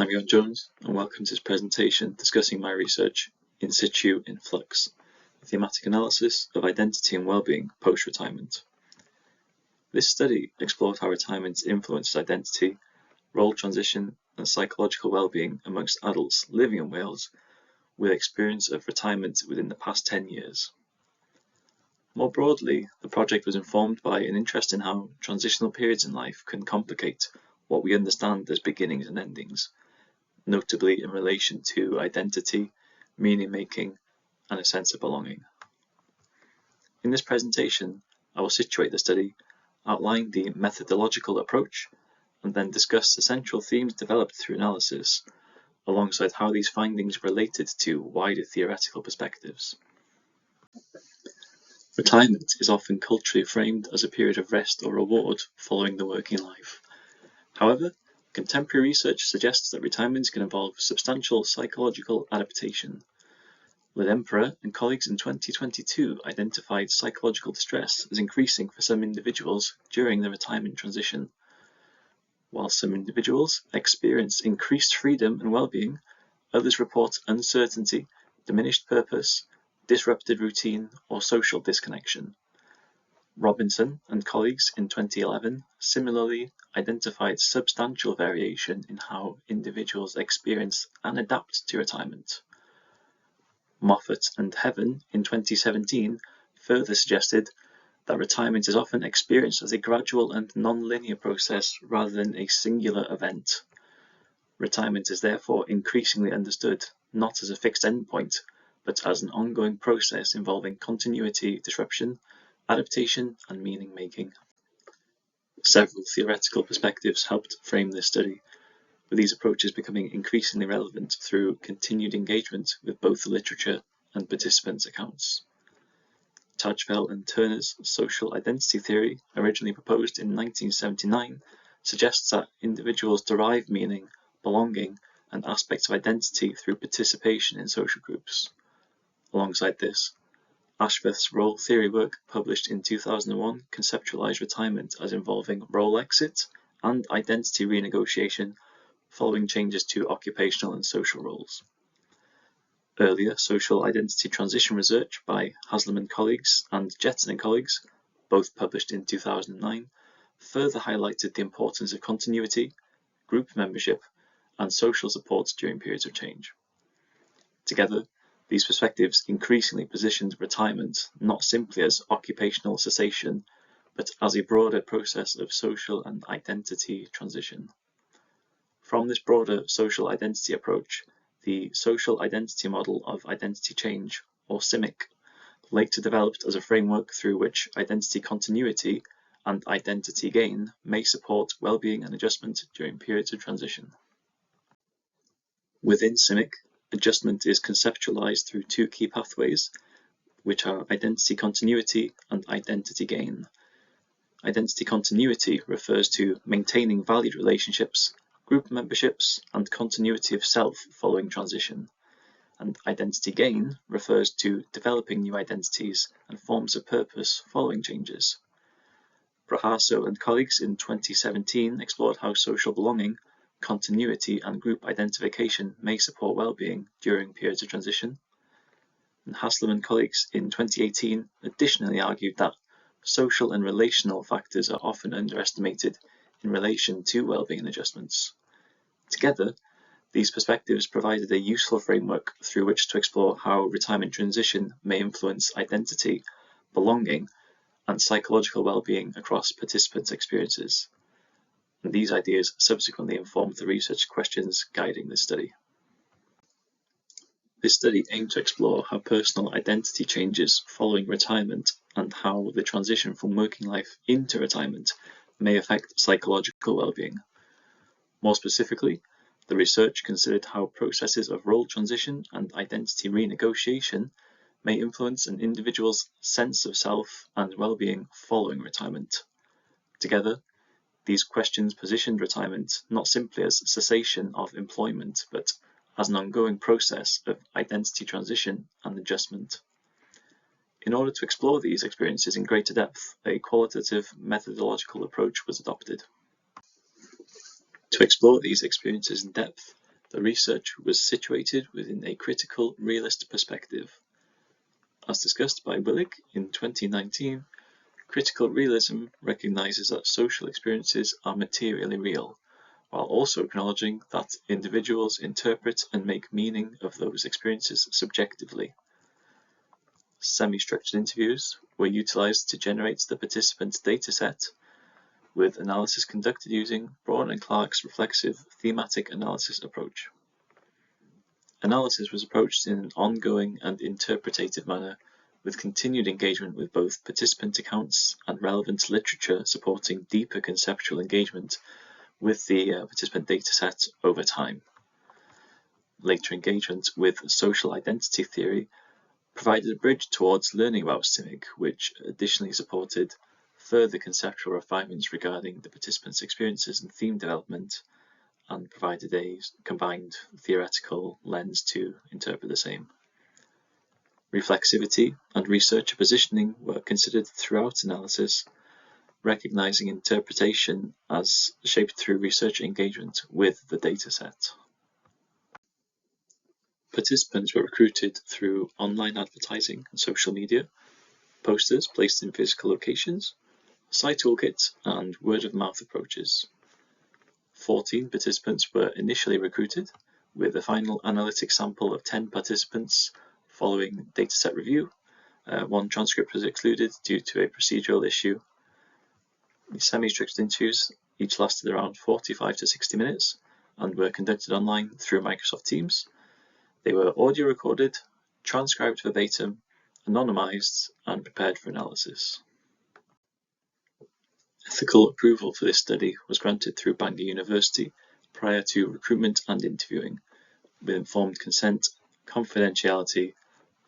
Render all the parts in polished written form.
I'm Iwan Jones, and welcome to this presentation discussing my research in situ in Flux, a thematic analysis of identity and well-being post-retirement. This study explored how retirement influences identity, role transition, and psychological well-being amongst adults living in Wales with experience of retirement within the past 10 years. More broadly, the project was informed by an interest in how transitional periods in life can complicate what we understand as beginnings and endings, notably in relation to identity, meaning-making, and a sense of belonging. In this presentation, I will situate the study, outline the methodological approach, and then discuss the central themes developed through analysis, alongside how these findings related to wider theoretical perspectives. Retirement is often culturally framed as a period of rest or reward following the working life. However, contemporary research suggests that retirement can involve substantial psychological adaptation. Emperor and colleagues in 2022 identified psychological distress as increasing for some individuals during the retirement transition. While some individuals experience increased freedom and well-being, others report uncertainty, diminished purpose, disrupted routine, or social disconnection. Robinson and colleagues in 2011 similarly identified substantial variation in how individuals experience and adapt to retirement. Moffat and Heaven in 2017 further suggested that retirement is often experienced as a gradual and non-linear process rather than a singular event. Retirement is therefore increasingly understood not as a fixed endpoint, but as an ongoing process involving continuity, disruption, adaptation, and meaning-making. Several theoretical perspectives helped frame this study, with these approaches becoming increasingly relevant through continued engagement with both the literature and participants' accounts. Tajfel and Turner's social identity theory, originally proposed in 1979, suggests that individuals derive meaning, belonging, and aspects of identity through participation in social groups. Alongside this, Ashworth's role theory work, published in 2001, conceptualized retirement as involving role exit and identity renegotiation following changes to occupational and social roles. Earlier social identity transition research by Haslam and colleagues and Jetson and colleagues, both published in 2009, further highlighted the importance of continuity, group membership, and social support during periods of change. Together, these perspectives increasingly positioned retirement not simply as occupational cessation, but as a broader process of social and identity transition. From this broader social identity approach, the social identity model of identity change, or CIMIC, later developed as a framework through which identity continuity and identity gain may support well-being and adjustment during periods of transition. Within CIMIC, adjustment is conceptualized through two key pathways, which are identity continuity and identity gain. Identity continuity refers to maintaining valued relationships, group memberships, and continuity of self following transition. And identity gain refers to developing new identities and forms of purpose following changes. Brahaso and colleagues in 2017 explored how social belonging, continuity, and group identification may support well-being during periods of transition. And Haslam and colleagues in 2018 additionally argued that social and relational factors are often underestimated in relation to well-being adjustments. Together, these perspectives provided a useful framework through which to explore how retirement transition may influence identity, belonging, and psychological well-being across participants' experiences. And these ideas subsequently informed the research questions guiding this study. This study aimed to explore how personal identity changes following retirement and how the transition from working life into retirement may affect psychological well-being. More specifically, the research considered how processes of role transition and identity renegotiation may influence an individual's sense of self and well-being following retirement. Together, these questions positioned retirement not simply as cessation of employment, but as an ongoing process of identity transition and adjustment. In order to explore these experiences in greater depth, a qualitative methodological approach was adopted. To explore these experiences in depth, The research was situated within a critical realist perspective. As discussed by Willig in 2019, critical realism recognizes that social experiences are materially real, while also acknowledging that individuals interpret and make meaning of those experiences subjectively. Semi-structured interviews were utilized to generate the participants' dataset, with analysis conducted using Braun and Clarke's reflexive thematic analysis approach. Analysis was approached in an ongoing and interpretative manner, with continued engagement with both participant accounts and relevant literature supporting deeper conceptual engagement with the participant dataset over time. Later engagement with social identity theory provided a bridge towards learning about CIMIC, which additionally supported further conceptual refinements regarding the participants' experiences and theme development, and provided a combined theoretical lens to interpret the same. Reflexivity and researcher positioning were considered throughout analysis, recognizing interpretation as shaped through researcher engagement with the dataset. Participants were recruited through online advertising and social media, posters placed in physical locations, site toolkits, and word-of-mouth approaches. 14 participants were initially recruited, with a final analytic sample of 10 participants following dataset review. One transcript was excluded due to a procedural issue. The semi-structured interviews each lasted around 45 to 60 minutes and were conducted online through Microsoft Teams. They were audio recorded, transcribed verbatim, anonymized, and prepared for analysis. Ethical approval for this study was granted through Bangor University prior to recruitment and interviewing, with informed consent, confidentiality,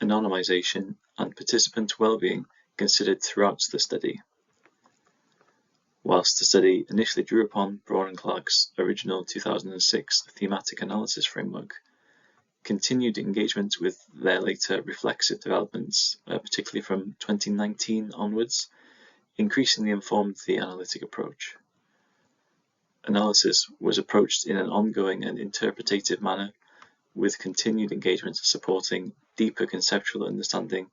anonymization, and participant well-being considered throughout the study. Whilst the study initially drew upon Braun Clarke's original 2006 thematic analysis framework, continued engagement with their later reflexive developments, particularly from 2019 onwards, increasingly informed the analytic approach. Analysis was approached in an ongoing and interpretative manner, with continued engagement supporting deeper conceptual understanding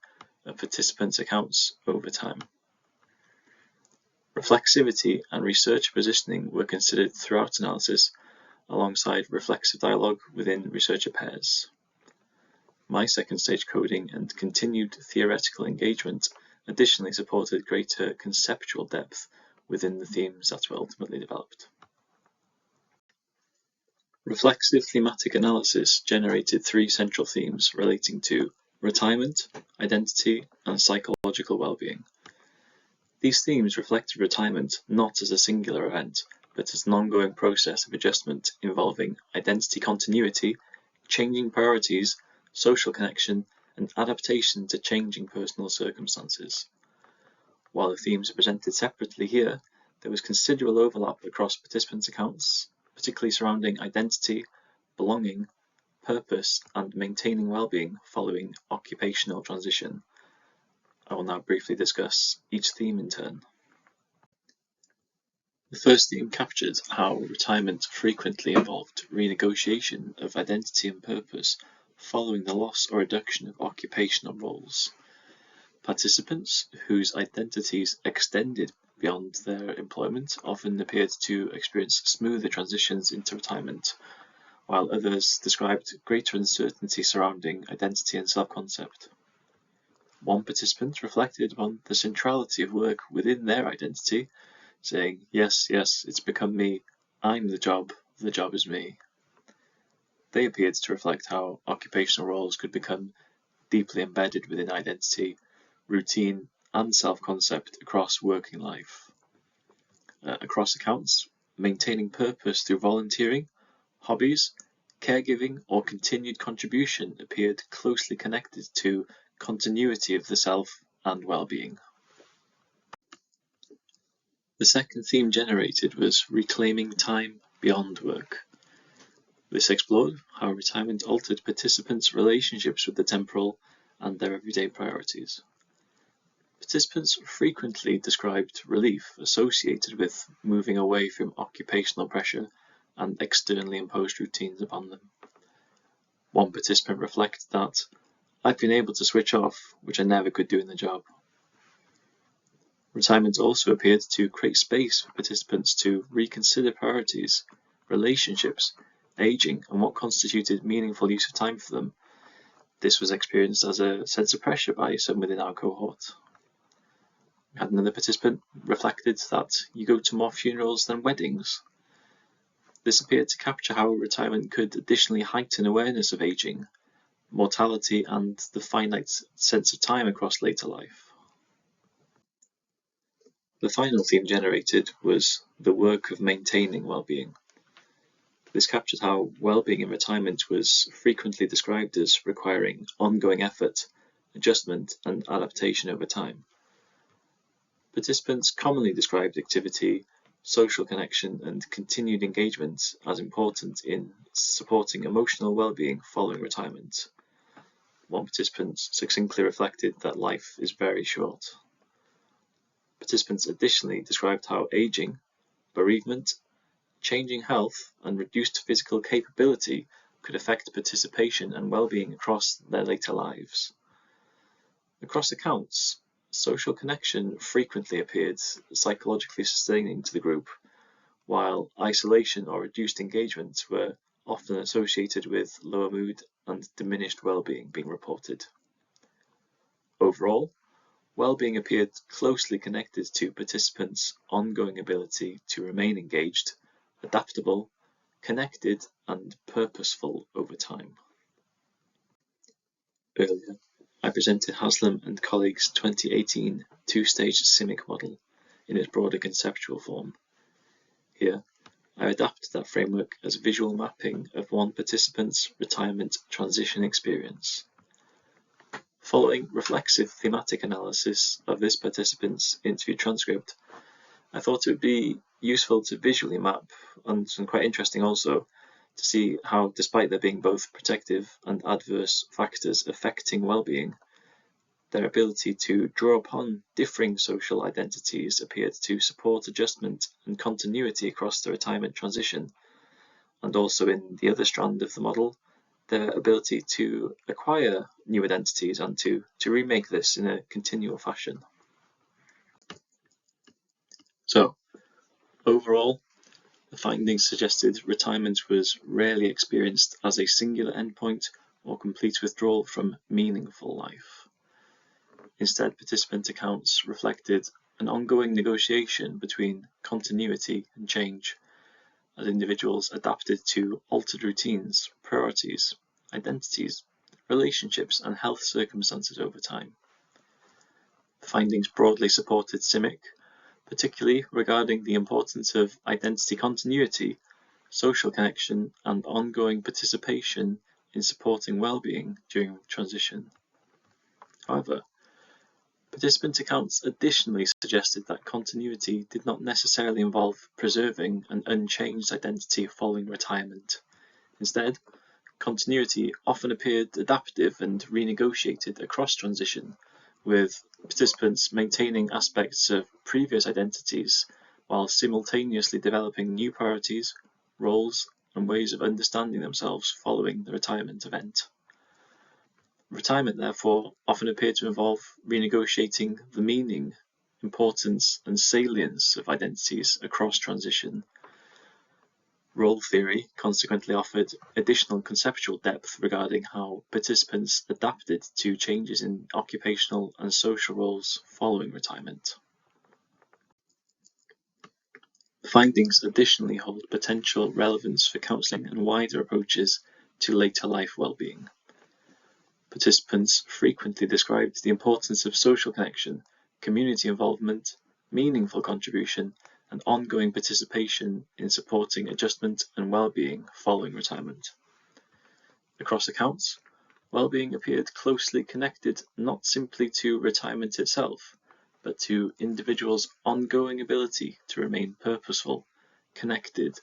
of participants' accounts over time. Reflexivity and research positioning were considered throughout analysis, alongside reflexive dialogue within researcher pairs. My second stage coding and continued theoretical engagement additionally supported greater conceptual depth within the themes that were ultimately developed. Reflexive thematic analysis generated 3 central themes relating to retirement, identity, and psychological well-being. These themes reflected retirement not as a singular event, but as an ongoing process of adjustment involving identity continuity, changing priorities, social connection, and adaptation to changing personal circumstances. While the themes are presented separately here, there was considerable overlap across participants' accounts, particularly surrounding identity, belonging, purpose, and maintaining well-being following occupational transition. I will now briefly discuss each theme in turn. The first theme captured how retirement frequently involved renegotiation of identity and purpose following the loss or reduction of occupational roles. Participants whose identities extended beyond their employment often appeared to experience smoother transitions into retirement, while others described greater uncertainty surrounding identity and self-concept. One participant reflected upon the centrality of work within their identity, saying, yes, it's become me, I'm the job is me. They appeared to reflect how occupational roles could become deeply embedded within identity, routine, and self-concept across working life. Across accounts, maintaining purpose through volunteering, hobbies, caregiving, or continued contribution appeared closely connected to continuity of the self and well-being. The second theme generated was reclaiming time beyond work. This explored how retirement altered participants' relationships with the temporal and their everyday priorities. Participants frequently described relief associated with moving away from occupational pressure and externally imposed routines upon them. One participant reflected that, "I've been able to switch off, which I never could do in the job." Retirement also appeared to create space for participants to reconsider priorities, relationships, aging, and what constituted meaningful use of time for them. This was experienced as a sense of pressure by some within our cohort. We had another participant reflected that you go to more funerals than weddings. This appeared to capture how retirement could additionally heighten awareness of aging, mortality, and the finite sense of time across later life. The final theme generated was the work of maintaining well-being. This captured how well-being in retirement was frequently described as requiring ongoing effort, adjustment, and adaptation over time. Participants commonly described activity, social connection, and continued engagement as important in supporting emotional well-being following retirement. One participant succinctly reflected that life is very short. Participants additionally described how aging, bereavement, changing health, and reduced physical capability could affect participation and well-being across their later lives. Across accounts, social connection frequently appeared psychologically sustaining to the group, while isolation or reduced engagement were often associated with lower mood and diminished well-being being reported. Overall, well-being appeared closely connected to participants' ongoing ability to remain engaged, adaptable, connected, and purposeful over time. Earlier, I presented Haslam and colleagues' 2018 two-stage CIMIC model in its broader conceptual form. Here, I adapted that framework as a visual mapping of one participant's retirement transition experience. Following reflexive thematic analysis of this participant's interview transcript, I thought it would be useful to visually map, and quite interesting also, to see how, despite there being both protective and adverse factors affecting well-being, their ability to draw upon differing social identities appeared to support adjustment and continuity across the retirement transition, and also in the other strand of the model, their ability to acquire new identities and to remake this in a continual fashion. So, overall, the findings suggested retirement was rarely experienced as a singular endpoint or complete withdrawal from meaningful life. Instead, participant accounts reflected an ongoing negotiation between continuity and change, as individuals adapted to altered routines, priorities, identities, relationships, and health circumstances over time. The findings broadly supported CIMIC, particularly regarding the importance of identity continuity, social connection, and ongoing participation in supporting well-being during transition. However, participant accounts additionally suggested that continuity did not necessarily involve preserving an unchanged identity following retirement. Instead, continuity often appeared adaptive and renegotiated across transition, with participants maintaining aspects of previous identities while simultaneously developing new priorities, roles, and ways of understanding themselves following the retirement event. Retirement, therefore, often appeared to involve renegotiating the meaning, importance, and salience of identities across transition. Role theory consequently offered additional conceptual depth regarding how participants adapted to changes in occupational and social roles following retirement. The findings additionally hold potential relevance for counselling and wider approaches to later life well-being. Participants frequently described the importance of social connection, community involvement, meaningful contribution, and ongoing participation in supporting adjustment and well-being following retirement. Across accounts, well-being appeared closely connected not simply to retirement itself, but to individuals' ongoing ability to remain purposeful, connected,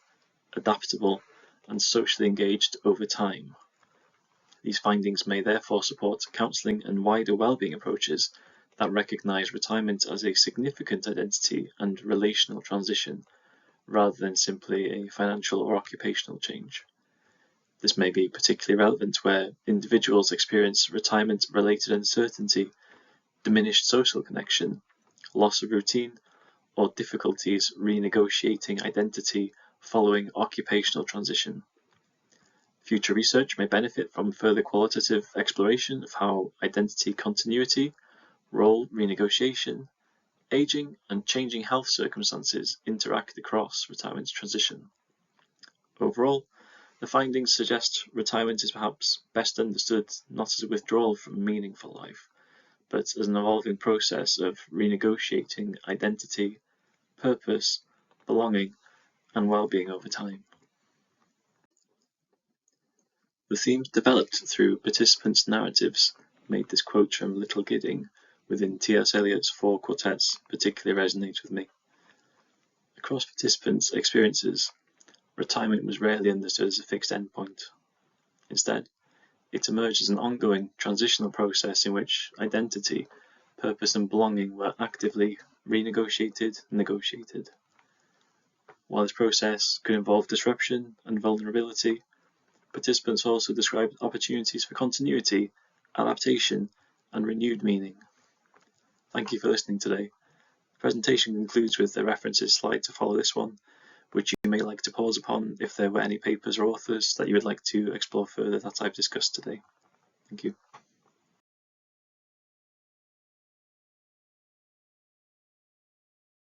adaptable, and socially engaged over time. These findings may therefore support counselling and wider well-being approaches that recognise retirement as a significant identity and relational transition, rather than simply a financial or occupational change. This may be particularly relevant where individuals experience retirement-related uncertainty, diminished social connection, loss of routine, or difficulties renegotiating identity following occupational transition. Future research may benefit from further qualitative exploration of how identity continuity, role renegotiation, aging, and changing health circumstances interact across retirement transition. Overall, the findings suggest retirement is perhaps best understood not as a withdrawal from meaningful life, but as an evolving process of renegotiating identity, purpose, belonging, and well-being over time. The themes developed through participants' narratives made this quote from Little Gidding within T.S. Eliot's 4 quartets particularly resonate with me. Across participants' experiences, retirement was rarely understood as a fixed endpoint. Instead, it emerged as an ongoing transitional process in which identity, purpose, and belonging were actively renegotiated and negotiated. While this process could involve disruption and vulnerability, participants also described opportunities for continuity, adaptation, and renewed meaning. Thank you for listening today. The presentation concludes with the references slide to follow this one, which you may like to pause upon if there were any papers or authors that you would like to explore further that I've discussed today. Thank you.